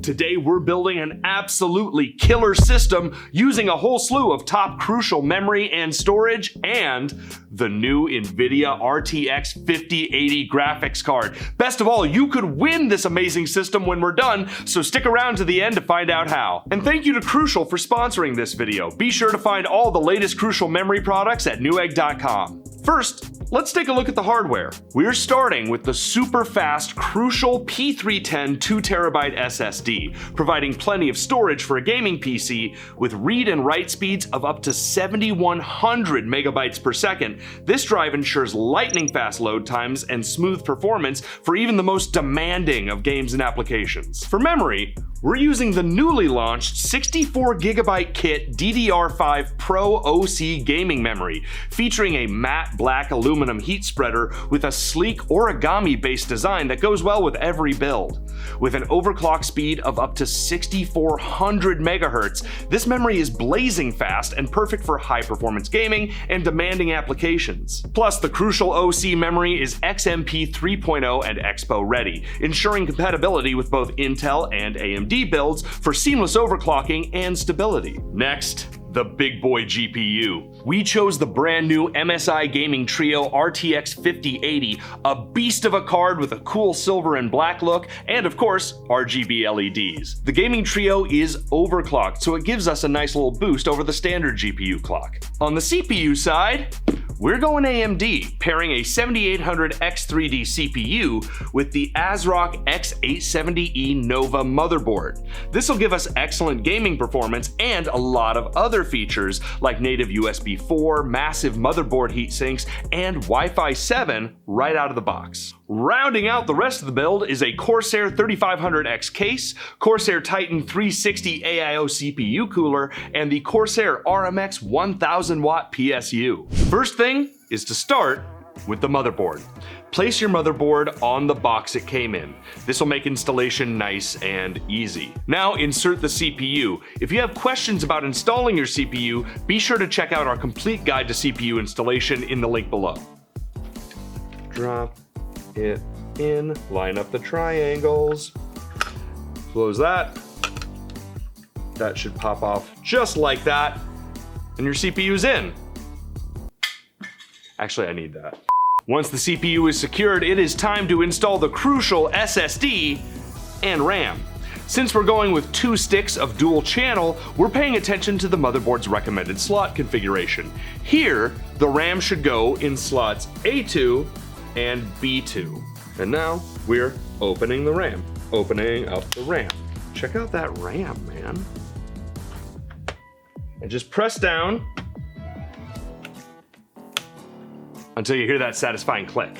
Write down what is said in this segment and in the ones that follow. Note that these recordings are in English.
Today we're building an absolutely killer system using a whole slew of top crucial memory and storage and the new NVIDIA RTX 5080 graphics card. Best of all, you could win this amazing system when we're done, so stick around to the end to find out how. And thank you to Crucial for sponsoring this video. Be sure to find all the latest Crucial memory products at Newegg.com. First, let's take a look at the hardware. We're starting with the super fast Crucial P310 2TB SSD, providing plenty of storage for a gaming PC with read and write speeds of up to 7,100 megabytes per second. This drive ensures lightning fast load times and smooth performance for even the most demanding of games and applications. For memory, we're using the newly launched 64GB kit DDR5 Pro OC gaming memory, featuring a matte black aluminum heat spreader with a sleek origami-based design that goes well with every build. With an overclock speed of up to 6,400 MHz, this memory is blazing fast and perfect for high-performance gaming and demanding applications. Plus, the Crucial OC memory is XMP 3.0 and Expo ready, ensuring compatibility with both Intel and AMD builds for seamless overclocking and stability. Next, the big boy GPU. We chose the brand new MSI Gaming Trio RTX 5080, a beast of a card with a cool silver and black look, and of course, RGB LEDs. The Gaming Trio is overclocked, so it gives us a nice little boost over the standard GPU clock. On the CPU side, we're going AMD, pairing a 7800 X3D CPU with the ASRock X870E Nova motherboard. This will give us excellent gaming performance and a lot of other features like native USB 4, massive motherboard heat sinks, and Wi-Fi 7 right out of the box. Rounding out the rest of the build is a Corsair 3500X case, Corsair Titan 360 AIO CPU cooler, and the Corsair RMX 1000 watt PSU. First thing is to start with the motherboard. Place your motherboard on the box it came in. This will make installation nice and easy. Now insert the CPU. If you have questions about installing your CPU, be sure to check out our complete guide to CPU installation in the link below. Drop it in, line up the triangles, close that. That should pop off just like that, and your CPU's in. Actually, I need that. Once the CPU is secured, it is time to install the Crucial SSD and RAM. Since we're going with 2 sticks of dual channel, we're paying attention to the motherboard's recommended slot configuration. Here, the RAM should go in slots A2 and B2. And now we're opening the RAM, opening up the RAM. Check out that RAM, man. And just press down until you hear that satisfying click.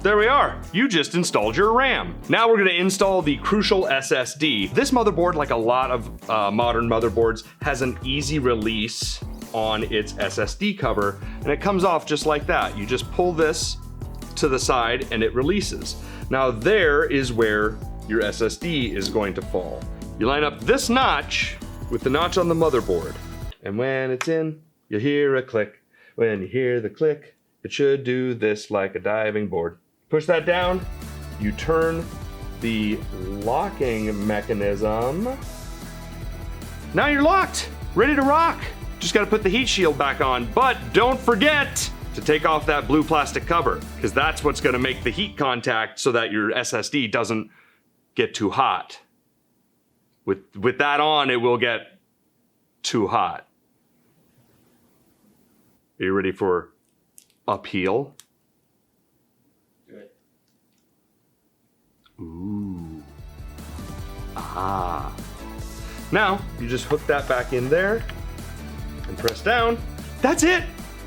There we are, you just installed your RAM. Now we're gonna install the Crucial SSD. This motherboard, like a lot of modern motherboards, has an easy release on its SSD cover, and it comes off just like that. You just pull this to the side and it releases. Now there is where your SSD is going to fall. You line up this notch with the notch on the motherboard, and when it's in, you hear a click. When you hear the click, it should do this like a diving board. Push that down, you turn the locking mechanism. Now you're locked, ready to rock. Just gotta put the heat shield back on, but don't forget to take off that blue plastic cover, because that's what's gonna make the heat contact so that your SSD doesn't get too hot. With that on, it will get too hot. Are you ready for upheal? Do it. Ooh. Ah. Now, you just hook that back in there and press down. That's it!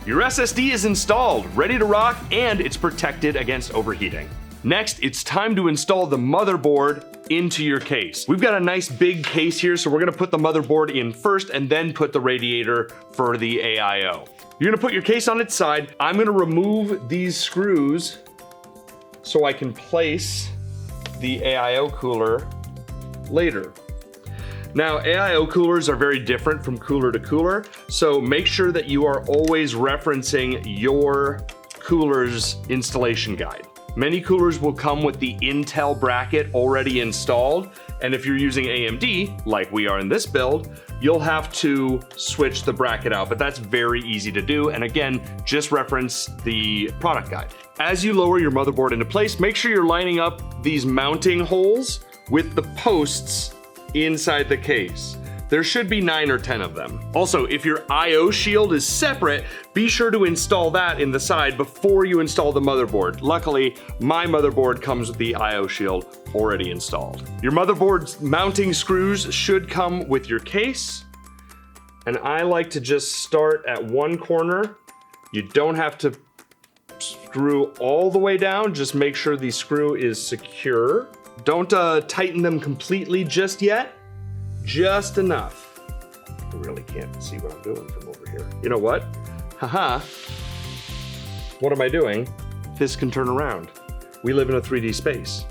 Your SSD is installed, ready to rock, and it's protected against overheating. Next, it's time to install the motherboard into your case. We've got a nice big case here, so we're gonna put the motherboard in first and then put the radiator for the AIO. You're gonna put your case on its side. I'm gonna remove these screws so I can place the AIO cooler later. Now, AIO coolers are very different from cooler to cooler, so make sure that you are always referencing your cooler's installation guide. Many coolers will come with the Intel bracket already installed, and if you're using AMD, like we are in this build, you'll have to switch the bracket out, but that's very easy to do, and again, just reference the product guide. As you lower your motherboard into place, make sure you're lining up these mounting holes with the posts inside the case. There should be 9 or 10 of them. Also, if your I/O shield is separate, be sure to install that in the side before you install the motherboard. Luckily, my motherboard comes with the I/O shield already installed. Your motherboard's mounting screws should come with your case. And I like to just start at one corner. You don't have to screw all the way down, just make sure the screw is secure. Don't tighten them completely just yet. Just enough. I really can't see what I'm doing from over here. You know what? Haha. What am I doing? This can turn around. We live in a 3D space.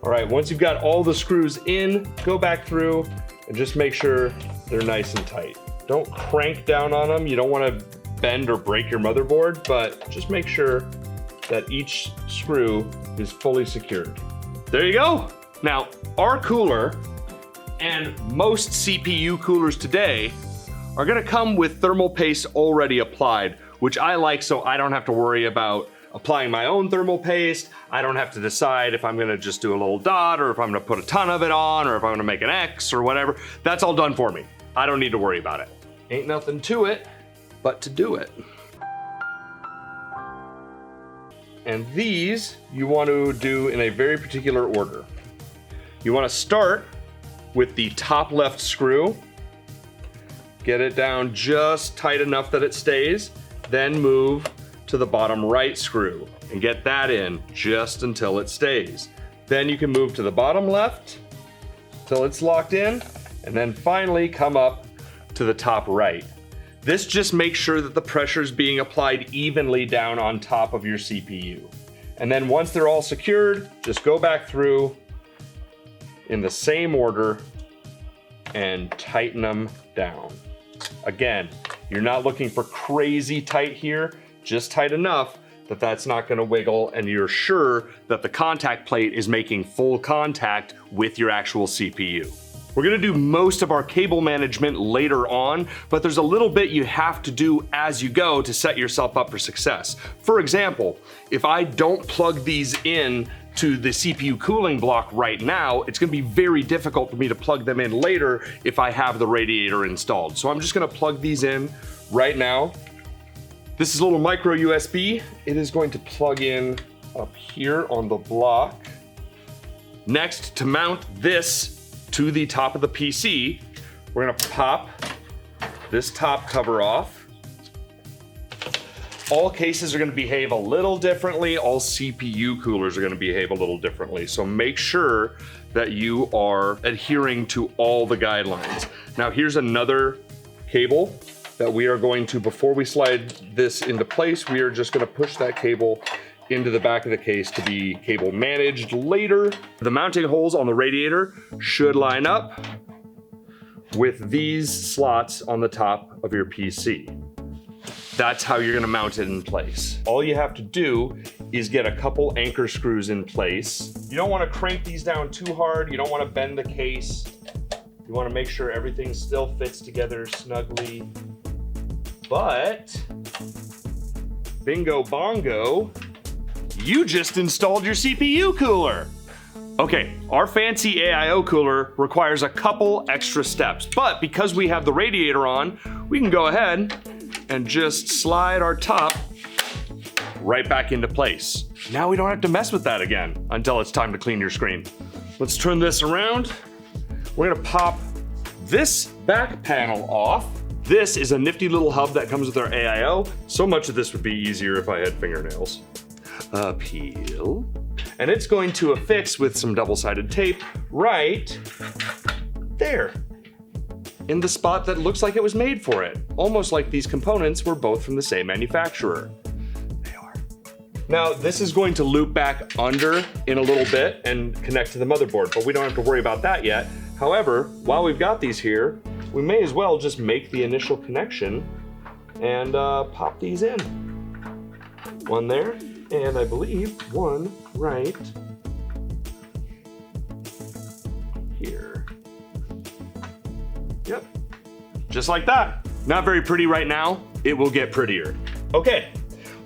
All right, once you've got all the screws in, go back through and just make sure they're nice and tight. Don't crank down on them. You don't want to bend or break your motherboard, but just make sure that each screw is fully secured. There you go. Now, our cooler and most CPU coolers today are gonna come with thermal paste already applied, which I like so I don't have to worry about applying my own thermal paste. I don't have to decide if I'm gonna just do a little dot or if I'm gonna put a ton of it on or if I'm gonna make an X or whatever. That's all done for me. I don't need to worry about it. Ain't nothing to it but to do it. And these you want to do in a very particular order. You want to start with the top left screw, get it down just tight enough that it stays, then move to the bottom right screw and get that in just until it stays. Then you can move to the bottom left till it's locked in, and then finally come up to the top right. This just makes sure that the pressure is being applied evenly down on top of your CPU. And then once they're all secured, just go back through in the same order and tighten them down. Again, you're not looking for crazy tight here, just tight enough that that's not gonna wiggle and you're sure that the contact plate is making full contact with your actual CPU. We're gonna do most of our cable management later on, but there's a little bit you have to do as you go to set yourself up for success. For example, if I don't plug these in to the CPU cooling block right now, it's gonna be very difficult for me to plug them in later if I have the radiator installed. So I'm just gonna plug these in right now. This is a little micro USB. It is going to plug in up here on the block. Next, to mount this to the top of the PC, we're gonna pop this top cover off. All cases are gonna behave a little differently. All CPU coolers are gonna behave a little differently. So make sure that you are adhering to all the guidelines. Now here's another cable that we are going to, before we slide this into place, we are just gonna push that cable into the back of the case to be cable managed later. The mounting holes on the radiator should line up with these slots on the top of your PC. That's how you're gonna mount it in place. All you have to do is get a couple anchor screws in place. You don't wanna crank these down too hard. You don't wanna bend the case. You wanna make sure everything still fits together snugly. But, bingo bongo, you just installed your CPU cooler. Okay, our fancy AIO cooler requires a couple extra steps, but because we have the radiator on, we can go ahead and just slide our top right back into place. Now we don't have to mess with that again until it's time to clean your screen. Let's turn this around. We're gonna pop this back panel off. This is a nifty little hub that comes with our AIO. So much of this would be easier if I had fingernails. Peel. And it's going to affix with some double-sided tape right there, in the spot that looks like it was made for it. Almost like these components were both from the same manufacturer. They are. Now, this is going to loop back under in a little bit and connect to the motherboard, but we don't have to worry about that yet. However, while we've got these here, we may as well just make the initial connection and pop these in. One there, and I believe one right here. Yep, just like that. Not very pretty right now. It will get prettier. Okay,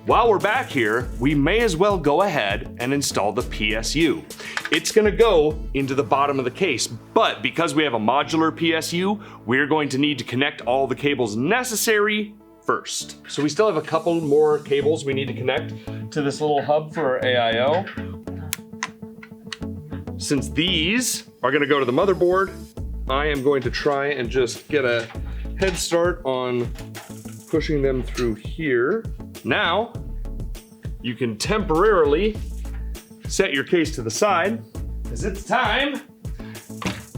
while we're back here, we may as well go ahead and install the PSU. It's gonna go into the bottom of the case, but because we have a modular PSU, we're going to need to connect all the cables necessary first. So we still have a couple more cables we need to connect to this little hub for our AIO. Since these are gonna go to the motherboard, I am going to try and just get a head start on pushing them through here. Now, you can temporarily set your case to the side, because it's time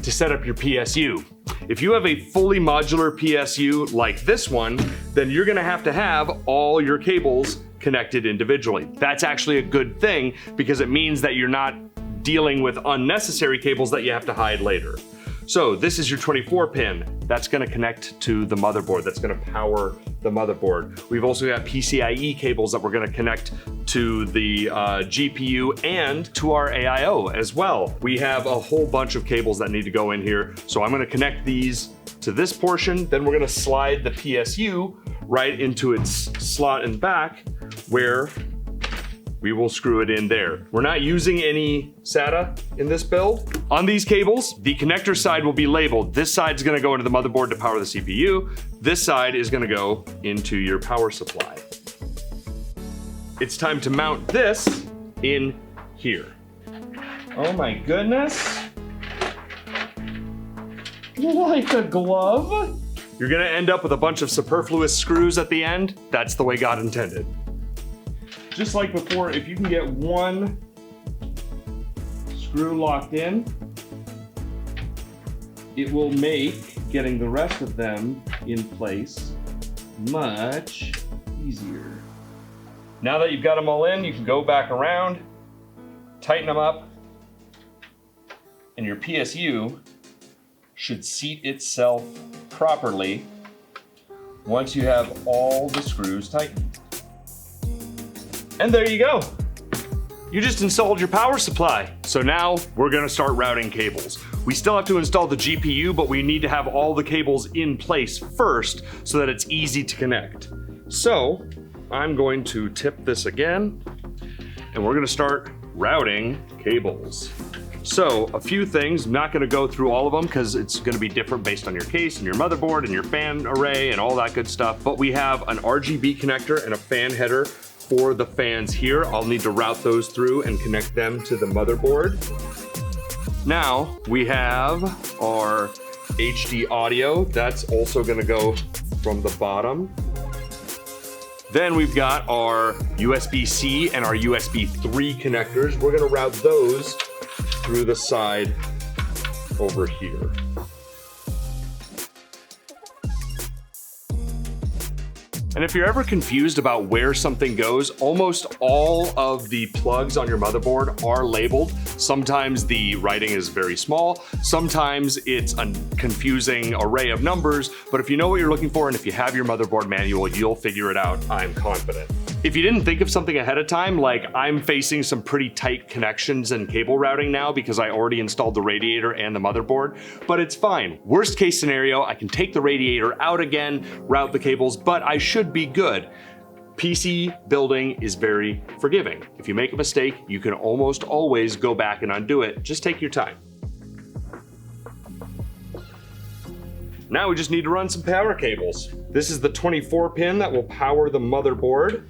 to set up your PSU. If you have a fully modular PSU like this one, then you're gonna have to have all your cables connected individually. That's actually a good thing because it means that you're not dealing with unnecessary cables that you have to hide later. So this is your 24 pin. That's gonna connect to the motherboard. That's gonna power the motherboard. We've also got PCIe cables that we're gonna connect to the GPU and to our AIO as well. We have a whole bunch of cables that need to go in here. So I'm gonna connect these to this portion. Then we're gonna slide the PSU right into its slot in back where we will screw it in there. We're not using any SATA in this build. On these cables, the connector side will be labeled. This side's gonna go into the motherboard to power the CPU. This side is gonna go into your power supply. It's time to mount this in here. Oh my goodness. Like a glove? You're gonna end up with a bunch of superfluous screws at the end. That's the way God intended. Just like before, if you can get one screw locked in, it will make getting the rest of them in place much easier. Now that you've got them all in, you can go back around, tighten them up, and your PSU should seat itself properly once you have all the screws tightened. And there you go. You just installed your power supply. So now we're gonna start routing cables. We still have to install the GPU, but we need to have all the cables in place first so that it's easy to connect. So I'm going to tip this again, and we're gonna start routing cables. So a few things, I'm not gonna go through all of them because it's gonna be different based on your case and your motherboard and your fan array and all that good stuff. But we have an RGB connector and a fan header for the fans here. I'll need to route those through and connect them to the motherboard. Now we have our HD audio. That's also gonna go from the bottom. Then we've got our USB-C and our USB 3 connectors. We're gonna route those through the side over here. And if you're ever confused about where something goes, almost all of the plugs on your motherboard are labeled. Sometimes the writing is very small, sometimes it's a confusing array of numbers, but if you know what you're looking for and if you have your motherboard manual, you'll figure it out, I'm confident. If you didn't think of something ahead of time, like I'm facing some pretty tight connections and cable routing now because I already installed the radiator and the motherboard, but it's fine. Worst case scenario, I can take the radiator out again, route the cables, but I should be good. PC building is very forgiving. If you make a mistake, you can almost always go back and undo it. Just take your time. Now we just need to run some power cables. This is the 24 pin that will power the motherboard.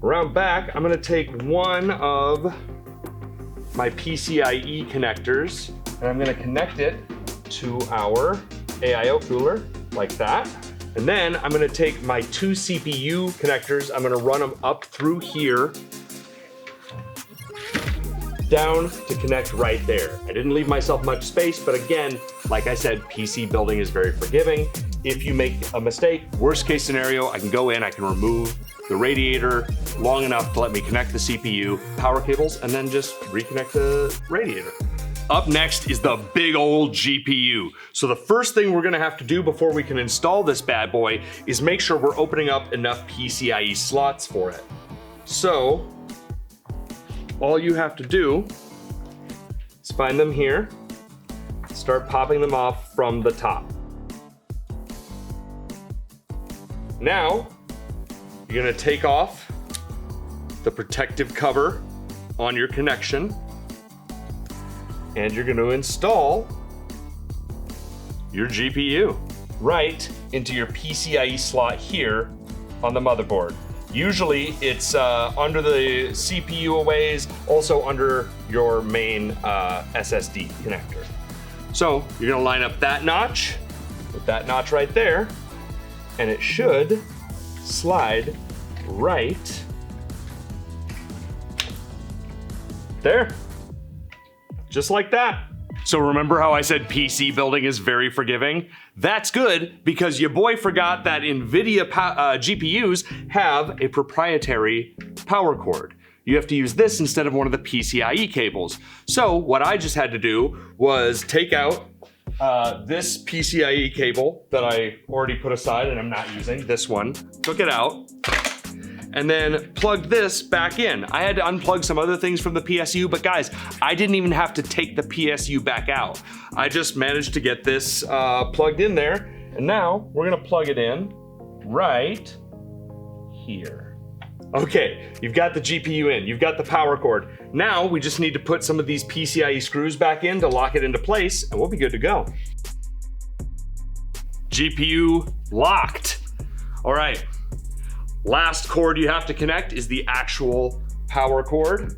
Around back, I'm gonna take one of my PCIe connectors and I'm gonna connect it to our AIO cooler like that. And then I'm gonna take my two CPU connectors, I'm gonna run them up through here, down to connect right there. I didn't leave myself much space, but again, like I said, PC building is very forgiving. If you make a mistake, worst case scenario, I can go in, I can remove the radiator long enough to let me connect the CPU, power cables, and then just reconnect the radiator. Up next is the big old GPU. So the first thing we're gonna have to do before we can install this bad boy is make sure we're opening up enough PCIe slots for it. So, all you have to do is find them here, start popping them off from the top. Now, you're gonna take off the protective cover on your connection, and you're gonna install your GPU right into your PCIe slot here on the motherboard. Usually it's under the CPU a ways, also under your main SSD connector. So you're gonna line up that notch with that notch right there, and it should slide right there. Just like that. So remember how I said PC building is very forgiving? That's good because your boy forgot that NVIDIA GPUs have a proprietary power cord. You have to use this instead of one of the PCIe cables. So what I just had to do was take out this PCIe cable that I already put aside and I'm not using, this one, took it out, and then plugged this back in. I had to unplug some other things from the PSU, but guys, I didn't even have to take the PSU back out. I just managed to get this plugged in there, and now we're gonna plug it in right here. Okay, you've got the GPU in, you've got the power cord. Now we just need to put some of these PCIe screws back in to lock it into place, and we'll be good to go. GPU locked. All right. Last cord you have to connect is the actual power cord.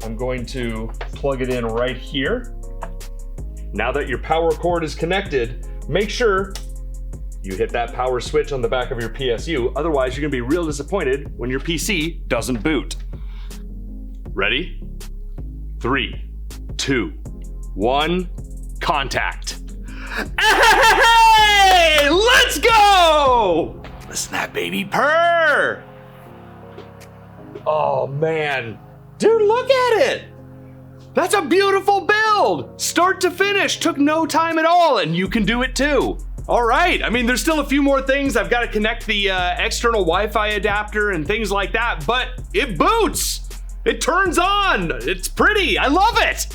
I'm going to plug it in right here. Now that your power cord is connected, make sure you hit that power switch on the back of your PSU, otherwise you're gonna be real disappointed when your PC doesn't boot. Ready? 3, 2, 1, contact. Hey, let's go! Listen to that baby purr. Oh man, dude, look at it. That's a beautiful build. Start to finish, took no time at all, and you can do it too. All right, I mean, there's still a few more things. I've got to connect the external Wi-Fi adapter and things like that, but it boots. It turns on. It's pretty, I love it.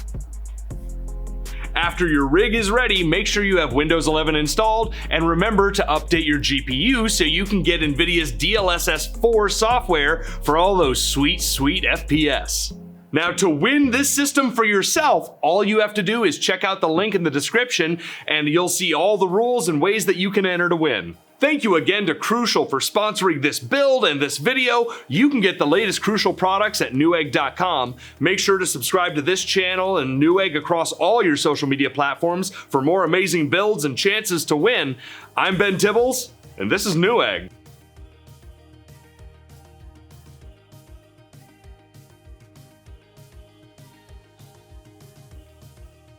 After your rig is ready, make sure you have Windows 11 installed, and remember to update your GPU so you can get NVIDIA's DLSS 4 software for all those sweet, sweet FPS. Now, to win this system for yourself, all you have to do is check out the link in the description, and you'll see all the rules and ways that you can enter to win. Thank you again to Crucial for sponsoring this build and this video. You can get the latest Crucial products at Newegg.com. Make sure to subscribe to this channel and Newegg across all your social media platforms for more amazing builds and chances to win. I'm Ben Tibbles, and this is Newegg.